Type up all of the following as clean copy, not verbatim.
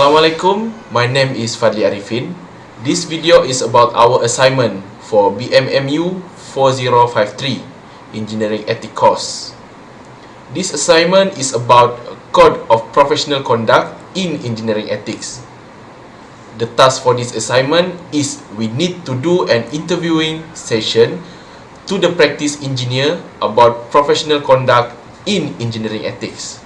Assalamualaikum, my name is Fadli Arifin. This video is about our assignment for BMMU4053 Engineering Ethics course. This assignment is about a code of professional conduct in engineering ethics. The task for this assignment is we need to do an interviewing session to the practice engineer about professional conduct in engineering ethics.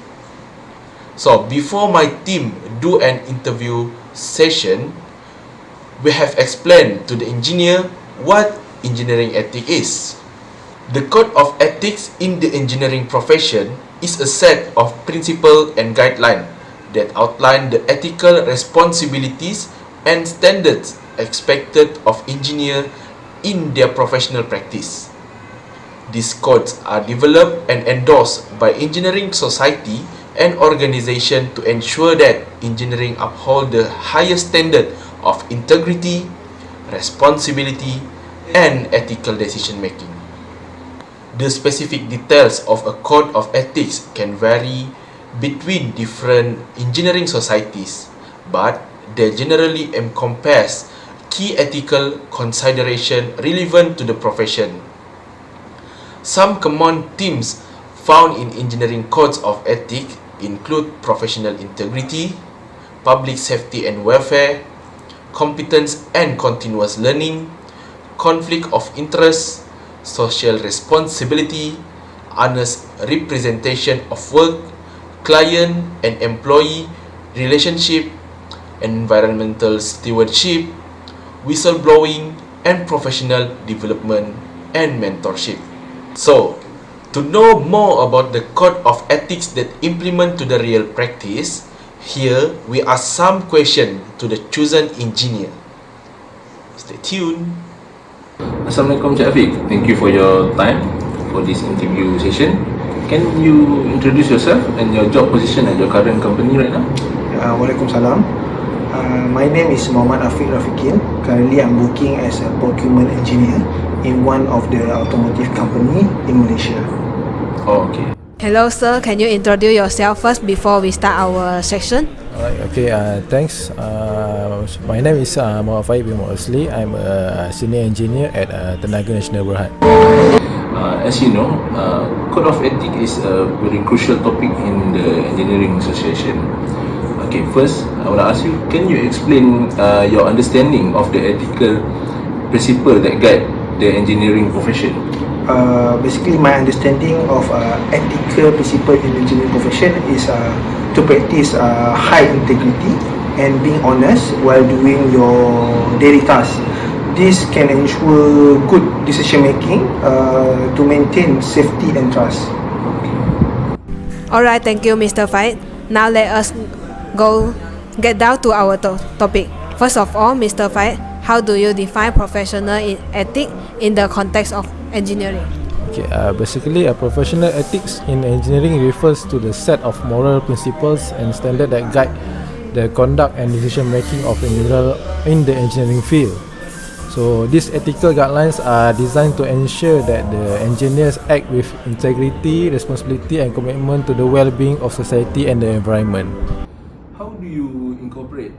So before my team do an interview session, we have explained to the engineer what engineering ethics is. The code of ethics in the engineering profession is a set of principles and guidelines that outline the ethical responsibilities and standards expected of engineers in their professional practice. These codes are developed and endorsed by engineering society and organization to ensure that engineering uphold the highest standard of integrity, responsibility, and ethical decision making. The specific details of a code of ethics can vary between different engineering societies, but they generally encompass key ethical considerations relevant to the profession. Some common themes found in engineering codes of ethics include professional integrity, public safety and welfare, competence and continuous learning, conflict of interest, social responsibility, honest representation of work, client and employee relationship, environmental stewardship, whistleblowing, and professional development and mentorship. So, to know more about the code of ethics that implement to the real practice, here we ask some questions to the chosen engineer. Stay tuned. Assalamualaikum Cik Afiq. Thank you for your time for this interview session. Can you introduce yourself and your job position at your current company right now? Waalaikumsalam. My name is Muhammad Afiq Rafiqin. Currently, I'm working as a procurement engineer in one of the automotive company in Malaysia. Oh, okay. Hello sir, can you introduce yourself first before we start our section? Alright, okay, thanks. My name is Muhammad Faid bin Osli. I'm a senior engineer at Tenaga Nasional Berhad. As you know, code of ethics is a very crucial topic in the engineering association. Okay, first I want to ask you, can you explain your understanding of the ethical principle that guide the engineering profession? Basically, my understanding of ethical principle in the engineering profession is to practice high integrity and being honest while doing your daily tasks. This can ensure good decision making to maintain safety and trust. Alright, thank you Mr. Faid. Now let us get down to our topic. First of all, Mr. Faid, how do you define professional ethics in the context of engineering? Okay, basically, a professional ethics in engineering refers to the set of moral principles and standards that guide the conduct and decision making of individuals in the engineering field. So, these ethical guidelines are designed to ensure that the engineers act with integrity, responsibility, and commitment to the well-being of society and the environment. How do you incorporate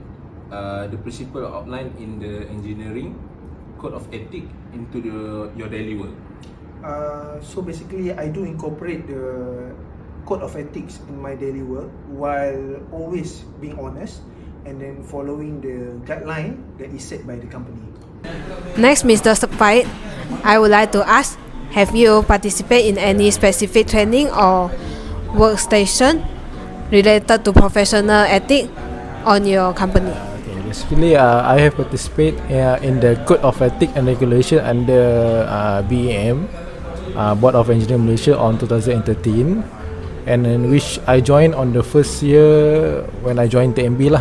the principle outlined in the engineering code of ethics into your daily work? So basically, I do incorporate the code of ethics in my daily work while always being honest and then following the guideline that is set by the company. Next, Mr. Faid, I would like to ask, have you participated in any specific training or workstation related to professional ethics on your company? Basically, I have participated in the Code of Ethics and Regulation under BEM, Board of Engineering Malaysia on 2013, and in which I joined on the first year when I joined TMB lah.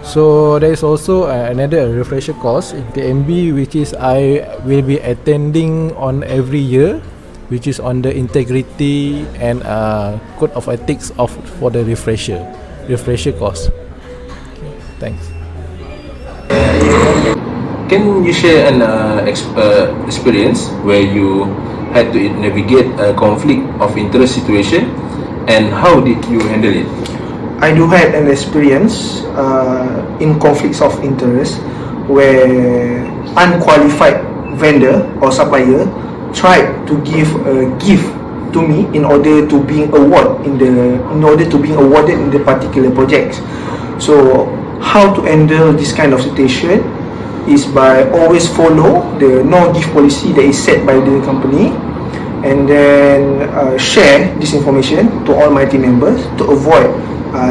So there is also another refresher course in TMB which is I will be attending on every year, which is on the integrity and Code of Ethics for the refresher course. Okay, thanks. Can you share an experience where you had to navigate a conflict of interest situation, and how did you handle it? I do have an experience in conflicts of interest where unqualified vendor or supplier tried to give a gift to me in order to being awarded in the particular project. So how to handle this kind of situation is by always follow the no gift policy that is set by the company, and then share this information to all my team members to avoid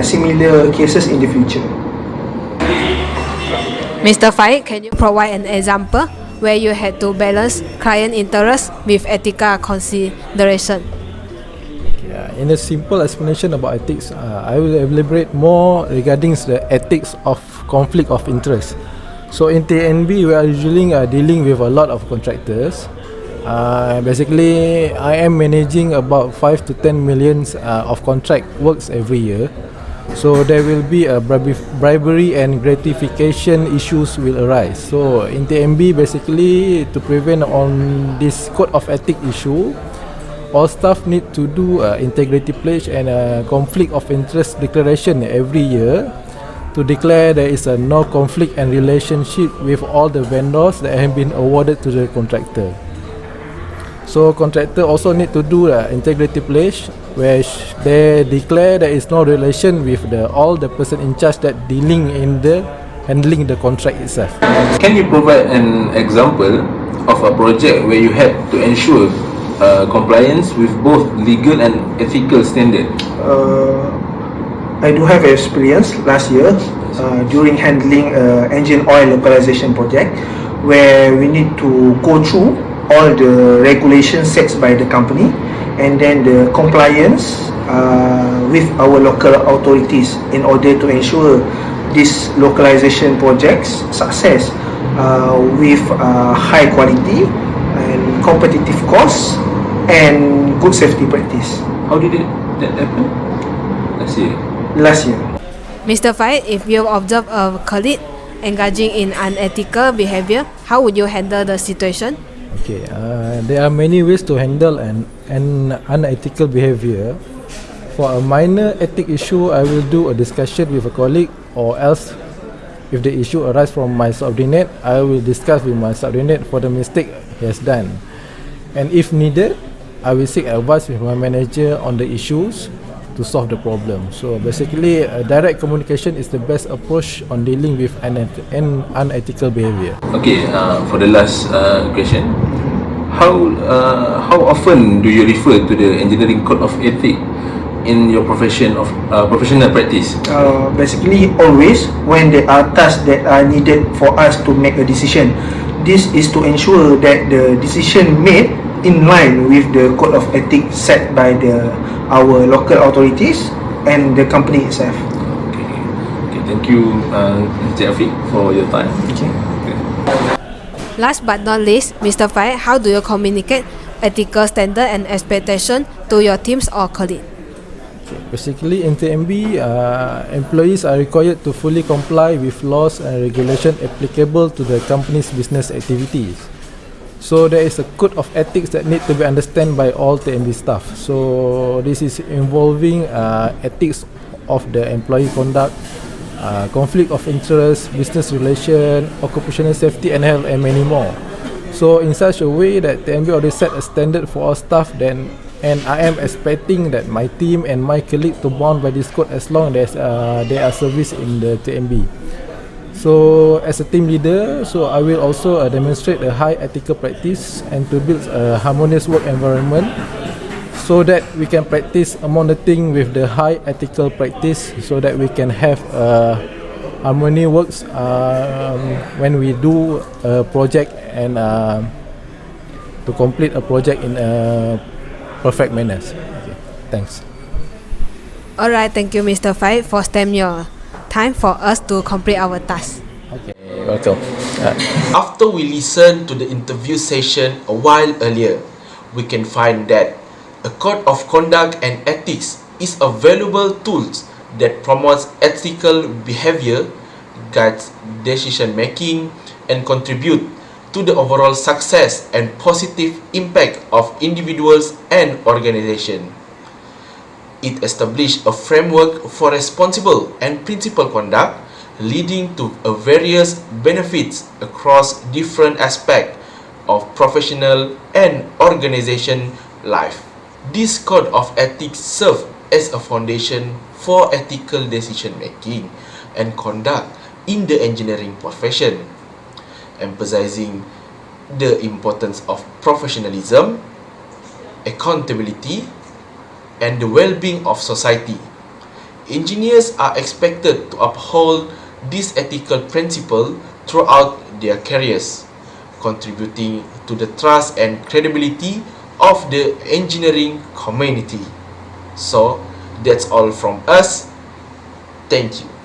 similar cases in the future. Mr. Faik, can you provide an example where you had to balance client interest with ethical consideration? In a simple explanation about ethics, I will elaborate more regarding the ethics of conflict of interest. So in TNB, we are usually dealing with a lot of contractors. Basically, I am managing about 5 to 10 millions of contract works every year. So there will be a bribery and gratification issues will arise. So in TNB, basically to prevent on this code of ethics issue, all staff need to do integrity pledge and a conflict of interest declaration every year to declare there is a no conflict and relationship with all the vendors that have been awarded to the contractor. So contractor also need to do integrity pledge where they declare there is no relation with all the person in charge that dealing in the handling the contract itself. Can you provide an example of a project where you had to ensure compliance with both legal and ethical standard? I do have experience last year during handling engine oil localization project where we need to go through all the regulations set by the company and then the compliance with our local authorities in order to ensure this localization projects success with high quality and competitive costs and good safety practice. How did that happen? Last year. Mr. Faik, if you observe a colleague engaging in unethical behavior, how would you handle the situation? Okay, there are many ways to handle an unethical behavior. For a minor ethic issue, I will do a discussion with a colleague, or else if the issue arises from my subordinate, I will discuss with my subordinate for the mistake he has done. And if needed, I will seek advice with my manager on the issues to solve the problem. So basically, direct communication is the best approach on dealing with unethical behavior. Okay, for the last question, how often do you refer to the engineering code of ethics in your professional practice? Basically, always when there are tasks that are needed for us to make a decision. This is to ensure that the decision made in line with the code of ethics set by our local authorities and the company itself. Okay, thank you, Mr. Afiq, for your time. Okay. Last but not least, Mr. Faik, how do you communicate ethical standard and expectation to your teams or colleagues? Basically, in TMB, employees are required to fully comply with laws and regulations applicable to the company's business activities. So there is a code of ethics that need to be understood by all TMB staff. So this is involving ethics of the employee conduct, conflict of interest, business relation, occupational safety and health, and many more. So in such a way that TMB already set a standard for all staff, and I am expecting that my team and my colleague to bond by this code as long as they are service in the TMB. So as a team leader, so I will also demonstrate a high ethical practice and to build a harmonious work environment so that we can practice among the things with the high ethical practice so that we can have harmony works when we do a project and to complete a project in a perfect manner. Okay, thanks. Alright, thank you Mr. Faik for spending your time for us to complete our task. Okay, welcome. After we listened to the interview session a while earlier, we can find that a code of conduct and ethics is a valuable tool that promotes ethical behavior, guides decision making, and contribute to the overall success and positive impact of individuals and organizations. It established a framework for responsible and principled conduct, leading to various benefits across different aspects of professional and organization life. This code of ethics serves as a foundation for ethical decision making and conduct in the engineering profession, emphasizing the importance of professionalism, accountability, and the well-being of society. Engineers are expected to uphold this ethical principle throughout their careers, contributing to the trust and credibility of the engineering community. So, that's all from us. Thank you.